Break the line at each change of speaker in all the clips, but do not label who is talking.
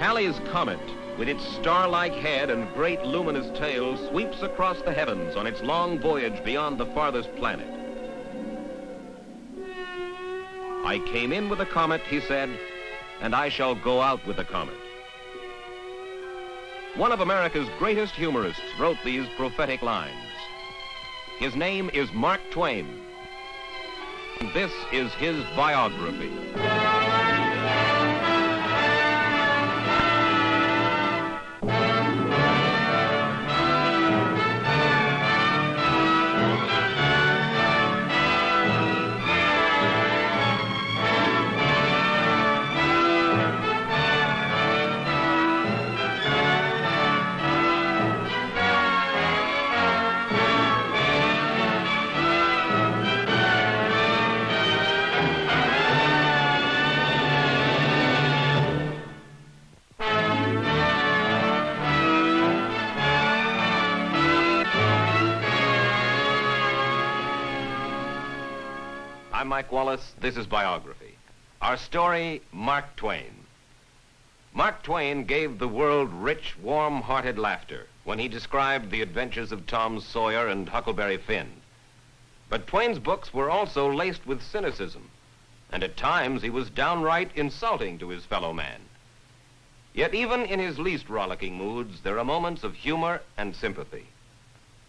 Halley's Comet, with its star-like head and great luminous tail, sweeps across the heavens on its long voyage beyond the farthest planet. I came in with a comet, he said, and I shall go out with a comet. One of America's greatest humorists wrote these prophetic lines. His name is Mark Twain. This is his biography. I'm Mike Wallace. This is Biography. Our story, Mark Twain. Mark Twain gave the world rich, warm-hearted laughter when he described the adventures of Tom Sawyer and Huckleberry Finn. But Twain's books were also laced with cynicism, and at times he was downright insulting to his fellow man. Yet even in his least rollicking moods, there are moments of humor and sympathy.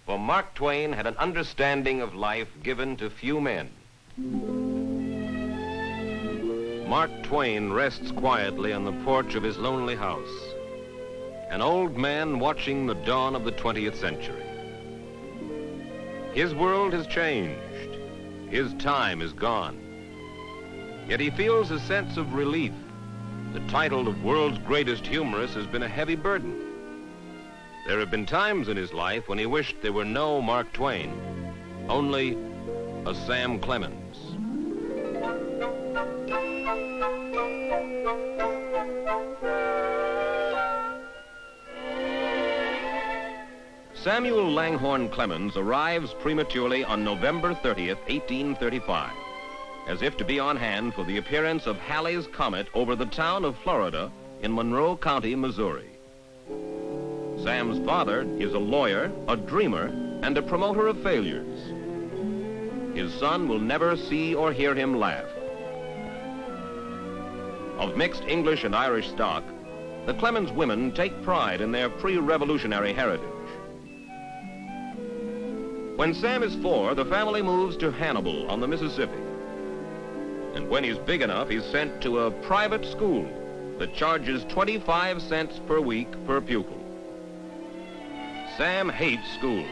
For Mark Twain had an understanding of life given to few men. Mark Twain rests quietly on the porch of his lonely house, an old man watching the dawn of the 20th century. His world has changed. His time is gone. Yet he feels a sense of relief. The title of world's greatest humorist has been a heavy burden. There have been times in his life when he wished there were no Mark Twain, only a Sam Clemens. Samuel Langhorne Clemens arrives prematurely on November 30th, 1835, as if to be on hand for the appearance of Halley's Comet over the town of Florida in Monroe County, Missouri. Sam's father is a lawyer, a dreamer, and a promoter of failures. His son will never see or hear him laugh. Of mixed English and Irish stock, the Clemens women take pride in their pre-revolutionary heritage. When Sam is 4, the family moves to Hannibal on the Mississippi. And when he's big enough, he's sent to a private school that charges 25 cents per week per pupil. Sam hates school,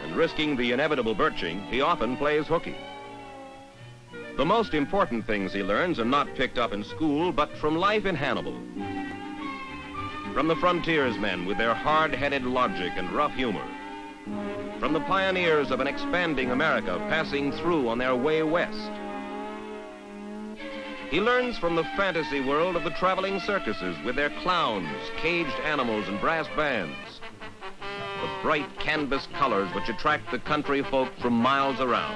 and risking the inevitable birching, he often plays hooky. The most important things he learns are not picked up in school, but from life in Hannibal. From the frontiersmen with their hard-headed logic and rough humor. From the pioneers of an expanding America passing through on their way west. He learns from the fantasy world of the traveling circuses with their clowns, caged animals, and brass bands. The bright canvas colors which attract the country folk from miles around.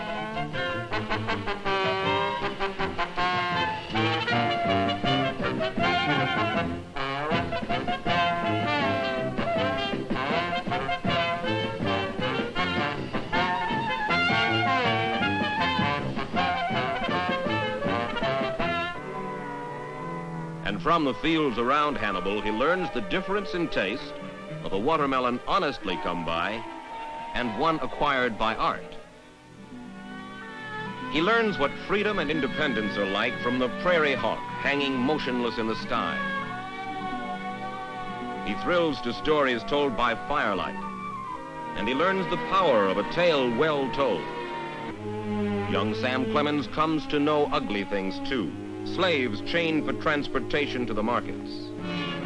And from the fields around Hannibal, he learns the difference in taste of a watermelon honestly come by and one acquired by art. He learns what freedom and independence are like from the prairie hawk hanging motionless in the sky. He thrills to stories told by firelight, and he learns the power of a tale well told. Young Sam Clemens comes to know ugly things too. Slaves chained for transportation to the markets.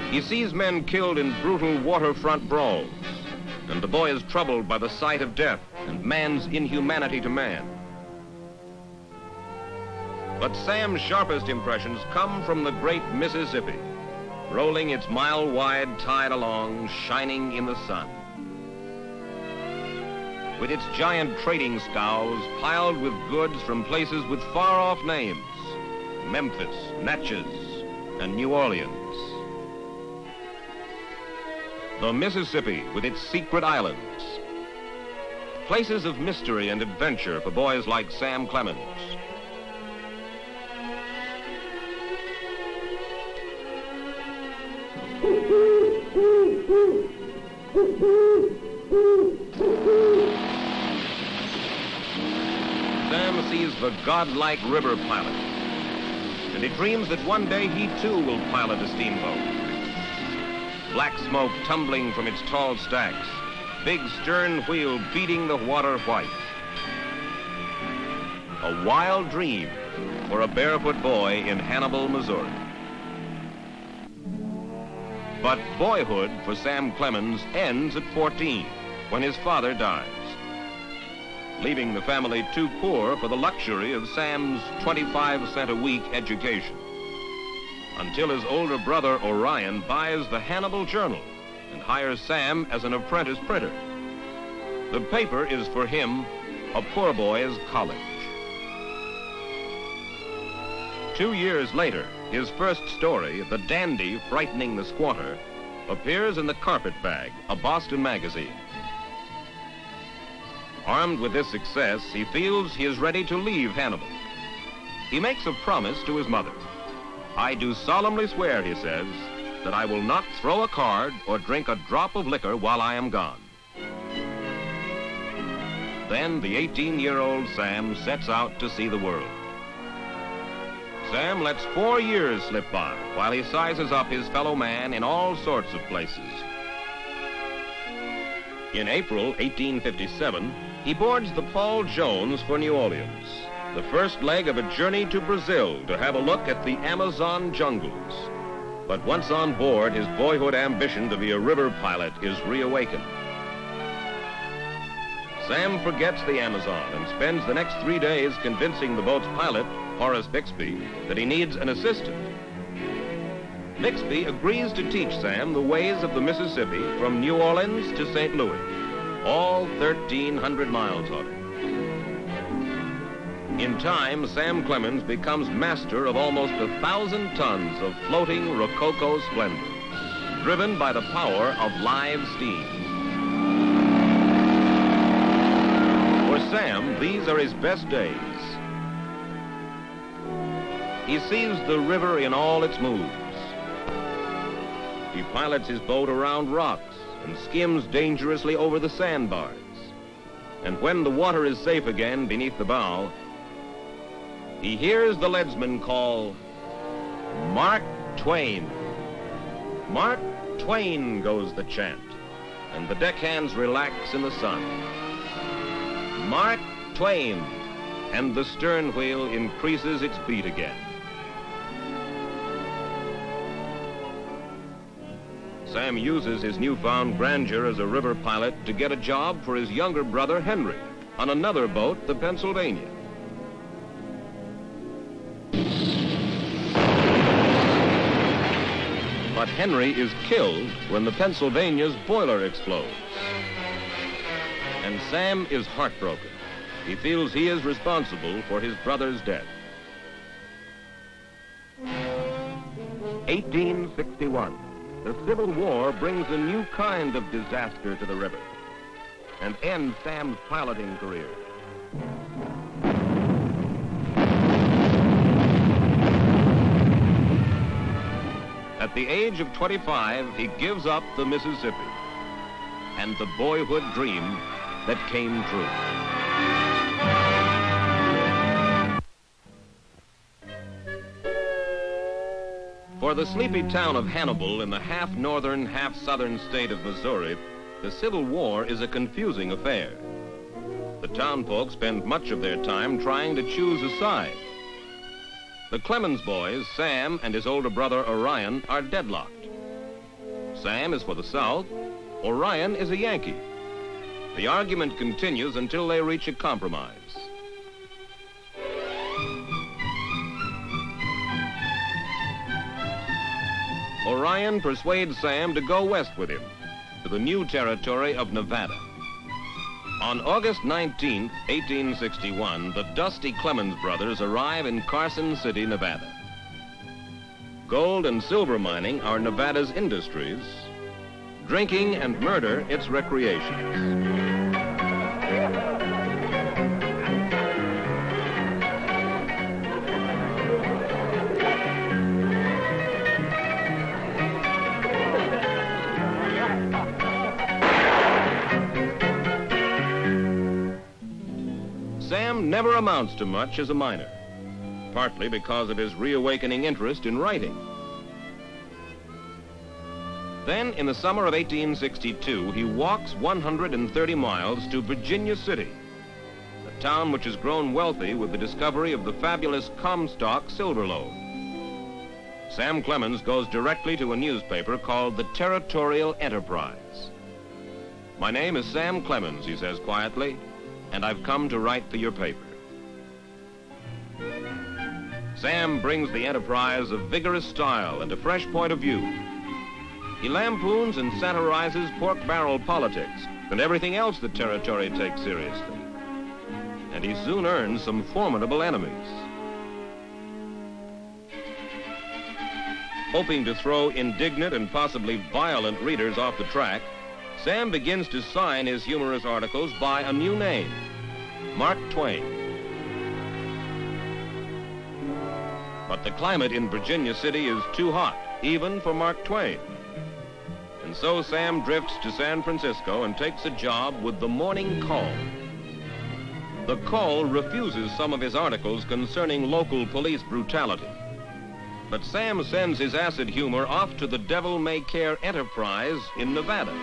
He sees men killed in brutal waterfront brawls, and the boy is troubled by the sight of death and man's inhumanity to man. But Sam's sharpest impressions come from the great Mississippi, rolling its mile-wide tide along, shining in the sun. With its giant trading scows piled with goods from places with far-off names, Memphis, Natchez, and New Orleans. The Mississippi with its secret islands. Places of mystery and adventure for boys like Sam Clemens. Sam sees the godlike river pilot, and he dreams that one day he too will pilot a steamboat. Black smoke tumbling from its tall stacks, big stern wheel beating the water white. A wild dream for a barefoot boy in Hannibal, Missouri. But boyhood for Sam Clemens ends at 14, when his father dies, leaving the family too poor for the luxury of Sam's 25-cent-a-week education, until his older brother Orion buys the Hannibal Journal and hires Sam as an apprentice printer. The paper is for him a poor boy's college. 2 years later, his first story, The Dandy Frightening the Squatter, appears in the Carpetbag, a Boston magazine. Armed with this success, he feels he is ready to leave Hannibal. He makes a promise to his mother. "I do solemnly swear," he says, "that I will not throw a card or drink a drop of liquor while I am gone." Then the 18-year-old Sam sets out to see the world. Sam lets 4 years slip by while he sizes up his fellow man in all sorts of places. In April 1857, he boards the Paul Jones for New Orleans, the first leg of a journey to Brazil to have a look at the Amazon jungles. But once on board, his boyhood ambition to be a river pilot is reawakened. Sam forgets the Amazon and spends the next 3 days convincing the boat's pilot, Horace Bixby, that he needs an assistant. Bixby agrees to teach Sam the ways of the Mississippi from New Orleans to St. Louis, all 1,300 miles of it. In time, Sam Clemens becomes master of almost 1,000 tons of floating Rococo splendor, driven by the power of live steam. For Sam, these are his best days. He sees the river in all its moods. He pilots his boat around rocks and skims dangerously over the sandbars. And when the water is safe again beneath the bow, he hears the leadsman call, "Mark Twain." "Mark Twain," goes the chant, and the deckhands relax in the sun. "Mark Twain," and the stern wheel increases its beat again. Sam uses his newfound grandeur as a river pilot to get a job for his younger brother, Henry, on another boat, the Pennsylvania. But Henry is killed when the Pennsylvania's boiler explodes. And Sam is heartbroken. He feels he is responsible for his brother's death. 1861. The Civil War brings a new kind of disaster to the river and ends Sam's piloting career. At the age of 25, he gives up the Mississippi and the boyhood dream that came true. For the sleepy town of Hannibal in the half-northern, half-southern state of Missouri, the Civil War is a confusing affair. The townfolk spend much of their time trying to choose a side. The Clemens boys, Sam and his older brother Orion, are deadlocked. Sam is for the South, Orion is a Yankee. The argument continues until they reach a compromise. Orion persuades Sam to go west with him, to the new territory of Nevada. On August 19, 1861, the dusty Clemens brothers arrive in Carson City, Nevada. Gold and silver mining are Nevada's industries, drinking and murder its recreations. Sam never amounts to much as a minor, partly because of his reawakening interest in writing. Then, in the summer of 1862, he walks 130 miles to Virginia City, a town which has grown wealthy with the discovery of the fabulous Comstock silver lode. Sam Clemens goes directly to a newspaper called the Territorial Enterprise. "My name is Sam Clemens," he says quietly, "and I've come to write for your paper." Sam brings the Enterprise a vigorous style and a fresh point of view. He lampoons and satirizes pork barrel politics and everything else the territory takes seriously. And he soon earns some formidable enemies. Hoping to throw indignant and possibly violent readers off the track, Sam begins to sign his humorous articles by a new name, Mark Twain. But the climate in Virginia City is too hot, even for Mark Twain. And so Sam drifts to San Francisco and takes a job with the Morning Call. The Call refuses some of his articles concerning local police brutality. But Sam sends his acid humor off to the Devil May Care Enterprise in Nevada.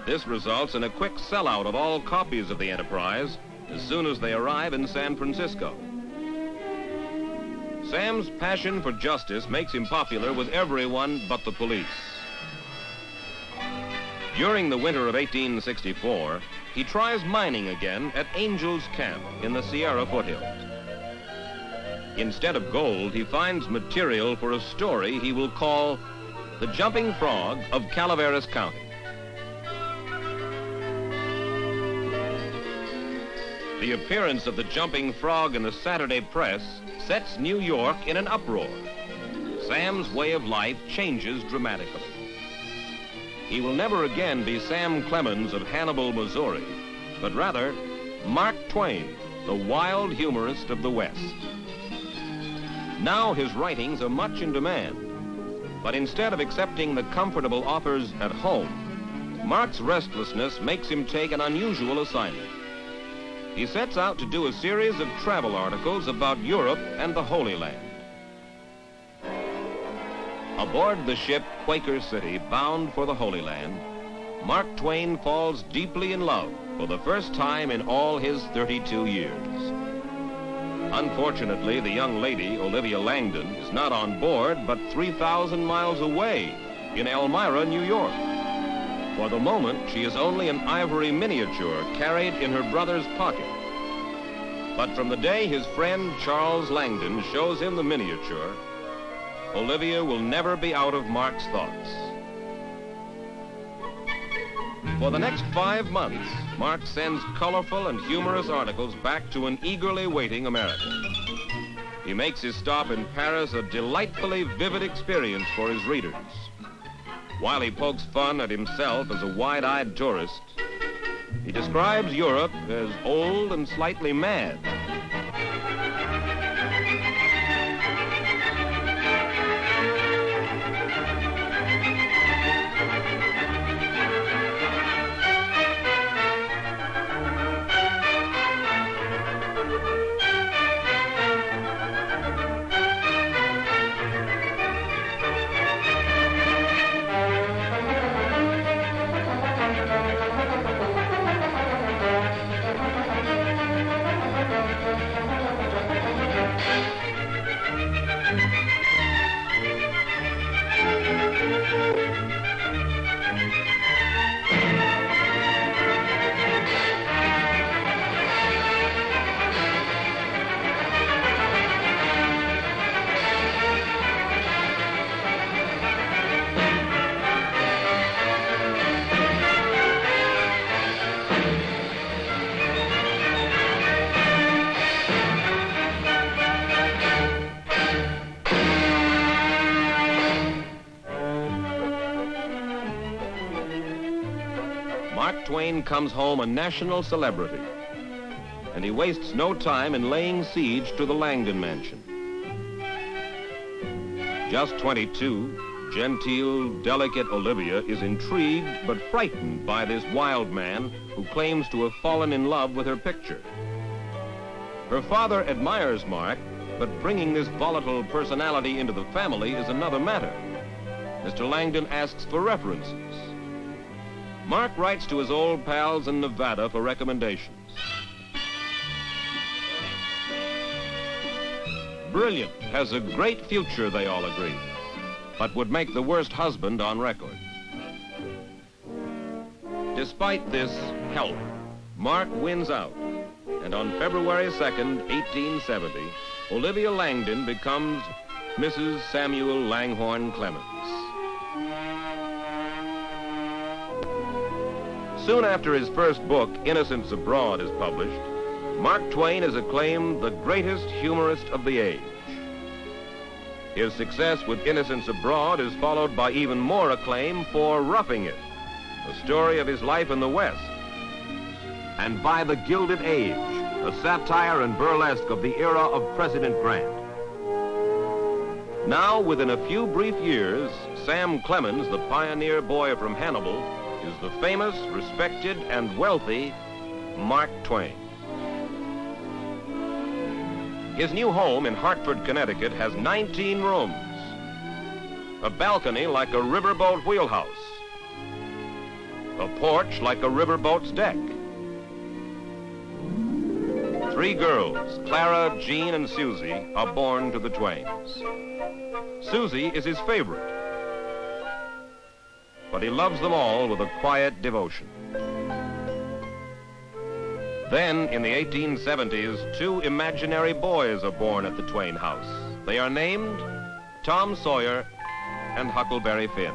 This results in a quick sellout of all copies of the Enterprise as soon as they arrive in San Francisco. Sam's passion for justice makes him popular with everyone but the police. During the winter of 1864, he tries mining again at Angel's Camp in the Sierra foothills. Instead of gold, he finds material for a story he will call The Jumping Frog of Calaveras County. The appearance of the Jumping Frog in the Saturday press sets New York in an uproar. Sam's way of life changes dramatically. He will never again be Sam Clemens of Hannibal, Missouri, but rather Mark Twain, the wild humorist of the West. Now his writings are much in demand, but instead of accepting the comfortable offers at home, Mark's restlessness makes him take an unusual assignment. He sets out to do a series of travel articles about Europe and the Holy Land. Aboard the ship Quaker City, bound for the Holy Land, Mark Twain falls deeply in love for the first time in all his 32 years. Unfortunately, the young lady, Olivia Langdon, is not on board, but 3,000 miles away in Elmira, New York. For the moment, she is only an ivory miniature carried in her brother's pocket. But from the day his friend Charles Langdon shows him the miniature, Olivia will never be out of Mark's thoughts. For the next 5 months, Mark sends colorful and humorous articles back to an eagerly waiting America. He makes his stop in Paris a delightfully vivid experience for his readers. While he pokes fun at himself as a wide-eyed tourist, he describes Europe as old and slightly mad. Mark Twain comes home a national celebrity, and he wastes no time in laying siege to the Langdon mansion. Just 22, genteel, delicate Olivia is intrigued but frightened by this wild man who claims to have fallen in love with her picture. Her father admires Mark, but bringing this volatile personality into the family is another matter. Mr. Langdon asks for references. Mark writes to his old pals in Nevada for recommendations. Brilliant, has a great future, they all agree, but would make the worst husband on record. Despite this help, Mark wins out, and on February 2nd, 1870, Olivia Langdon becomes Mrs. Samuel Langhorne Clemens. Soon after his first book, Innocents Abroad, is published, Mark Twain is acclaimed the greatest humorist of the age. His success with Innocents Abroad is followed by even more acclaim for Roughing It, a story of his life in the West, and by The Gilded Age, a satire and burlesque of the era of President Grant. Now, within a few brief years, Sam Clemens, the pioneer boy from Hannibal, is the famous, respected, and wealthy Mark Twain. His new home in Hartford, Connecticut has 19 rooms, a balcony like a riverboat wheelhouse, a porch like a riverboat's deck. 3 girls, Clara, Jean, and Susie, are born to the Twains. Susie is his favorite, but he loves them all with a quiet devotion. Then, in the 1870s, 2 imaginary boys are born at the Twain house. They are named Tom Sawyer and Huckleberry Finn.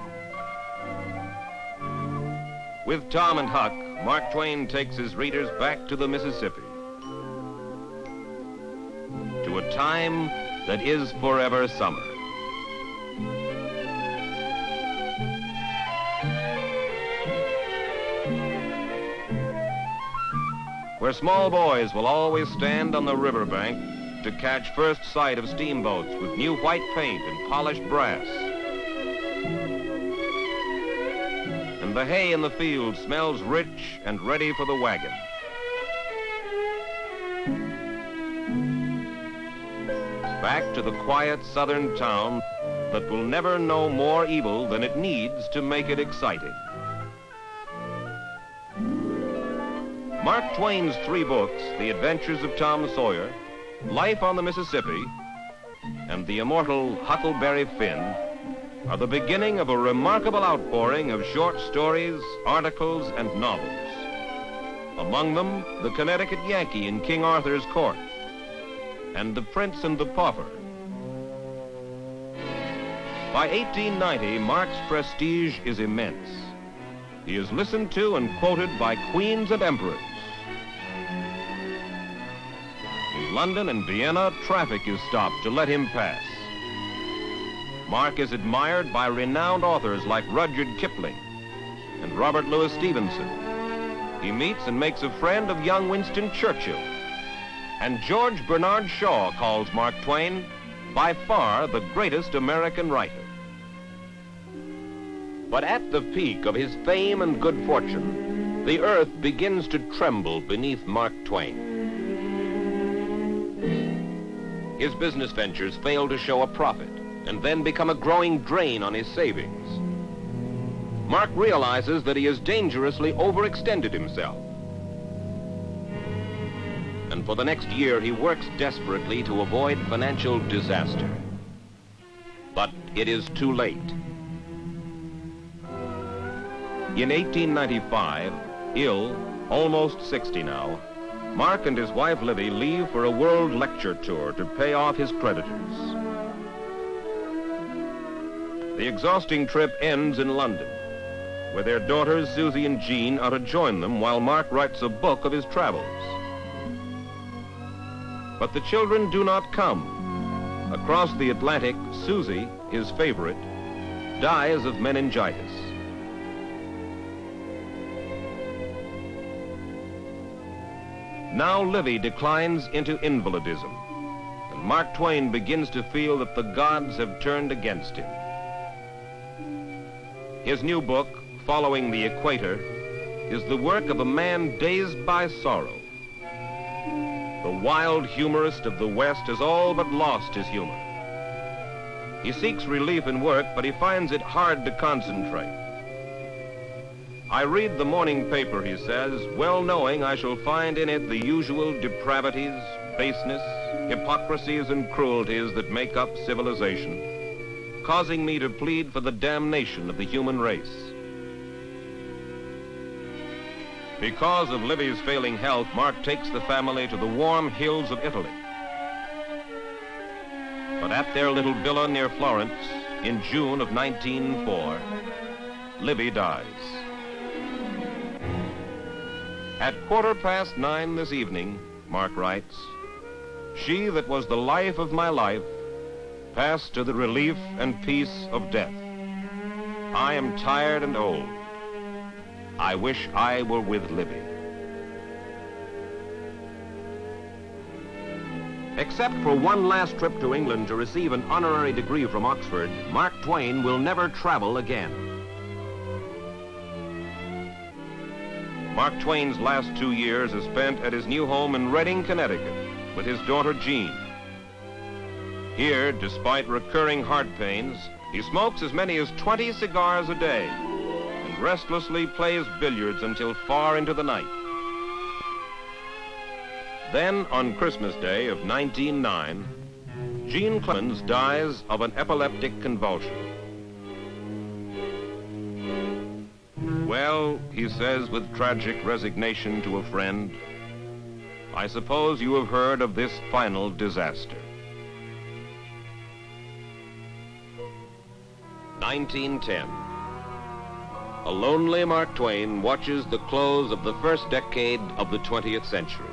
With Tom and Huck, Mark Twain takes his readers back to the Mississippi, to a time that is forever summer. Where small boys will always stand on the riverbank to catch first sight of steamboats with new white paint and polished brass. And the hay in the field smells rich and ready for the wagon. Back to the quiet southern town that will never know more evil than it needs to make it exciting. Mark Twain's 3 books, The Adventures of Tom Sawyer, Life on the Mississippi, and the immortal Huckleberry Finn, are the beginning of a remarkable outpouring of short stories, articles, and novels. Among them, The Connecticut Yankee in King Arthur's Court, and The Prince and the Pauper. By 1890, Mark's prestige is immense. He is listened to and quoted by queens and emperors. In London and Vienna, traffic is stopped to let him pass. Mark is admired by renowned authors like Rudyard Kipling and Robert Louis Stevenson. He meets and makes a friend of young Winston Churchill. And George Bernard Shaw calls Mark Twain by far the greatest American writer. But at the peak of his fame and good fortune, the earth begins to tremble beneath Mark Twain. His business ventures fail to show a profit and then become a growing drain on his savings. Mark realizes that he has dangerously overextended himself. And for the next year, he works desperately to avoid financial disaster. But it is too late. In 1895, ill, almost 60 now, Mark and his wife Livy leave for a world lecture tour to pay off his creditors. The exhausting trip ends in London, where their daughters Susie and Jean are to join them while Mark writes a book of his travels. But the children do not come. Across the Atlantic, Susie, his favorite, dies of meningitis. Now Livy declines into invalidism, and Mark Twain begins to feel that the gods have turned against him. His new book, Following the Equator, is the work of a man dazed by sorrow. The wild humorist of the West has all but lost his humor. He seeks relief in work, but he finds it hard to concentrate. I read the morning paper, he says, well knowing I shall find in it the usual depravities, baseness, hypocrisies, and cruelties that make up civilization, causing me to plead for the damnation of the human race. Because of Livy's failing health, Mark takes the family to the warm hills of Italy. But at their little villa near Florence, in June of 1904, Livy dies. At 9:15 this evening, Mark writes, she that was the life of my life passed to the relief and peace of death. I am tired and old. I wish I were with Livy. Except for one last trip to England to receive an honorary degree from Oxford, Mark Twain will never travel again. Mark Twain's last 2 years are spent at his new home in Redding, Connecticut, with his daughter Jean. Here, despite recurring heart pains, he smokes as many as 20 cigars a day and restlessly plays billiards until far into the night. Then, on Christmas Day of 1909, Jean Clemens dies of an epileptic convulsion. Well, he says with tragic resignation to a friend, I suppose you have heard of this final disaster. 1910. A lonely Mark Twain watches the close of the first decade of the 20th century.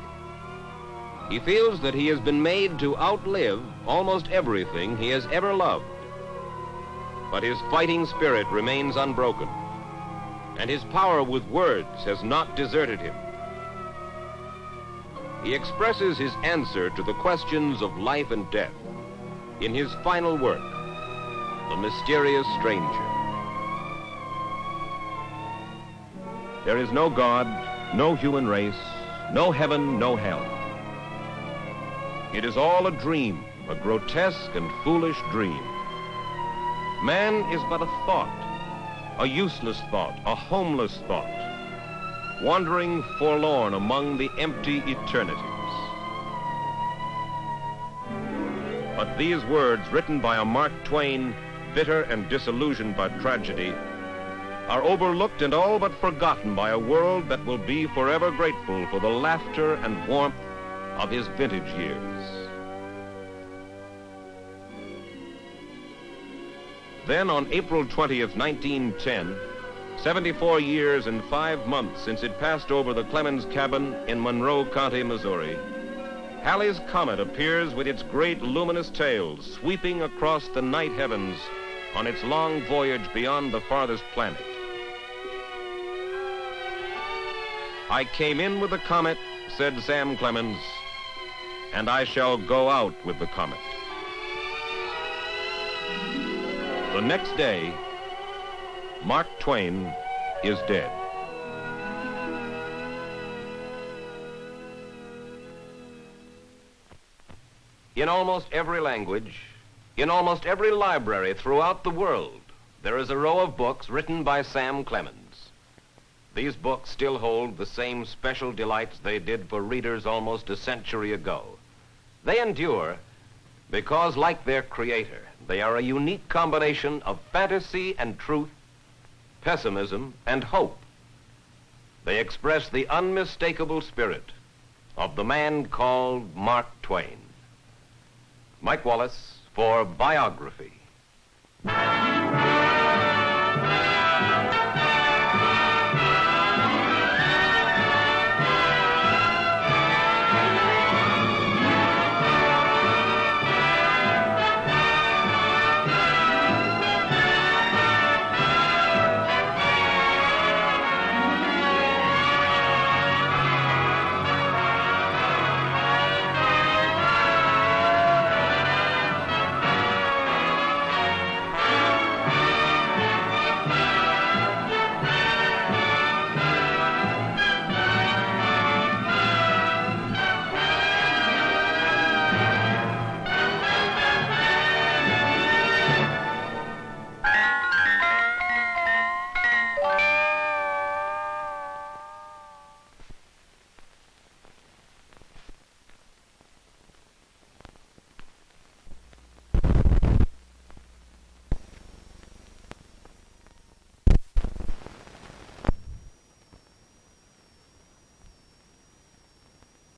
He feels that he has been made to outlive almost everything he has ever loved. But his fighting spirit remains unbroken, and his power with words has not deserted him. He expresses his answer to the questions of life and death in his final work, The Mysterious Stranger. There is no God, no human race, no heaven, no hell. It is all a dream, a grotesque and foolish dream. Man is but a thought, a useless thought, a homeless thought, wandering forlorn among the empty eternities. But these words, written by a Mark Twain, bitter and disillusioned by tragedy, are overlooked and all but forgotten by a world that will be forever grateful for the laughter and warmth of his vintage years. Then on April 20th, 1910, 74 years and 5 months since it passed over the Clemens cabin in Monroe County, Missouri, Halley's Comet appears with its great luminous tail sweeping across the night heavens on its long voyage beyond the farthest planet. I came in with the comet, said Sam Clemens, and I shall go out with the comet. The next day, Mark Twain is dead. In almost every language, in almost every library throughout the world, there is a row of books written by Sam Clemens. These books still hold the same special delights they did for readers almost a century ago. They endure because, like their creator, they are a unique combination of fantasy and truth, pessimism and hope. They express the unmistakable spirit of the man called Mark Twain. Mike Wallace for Biography.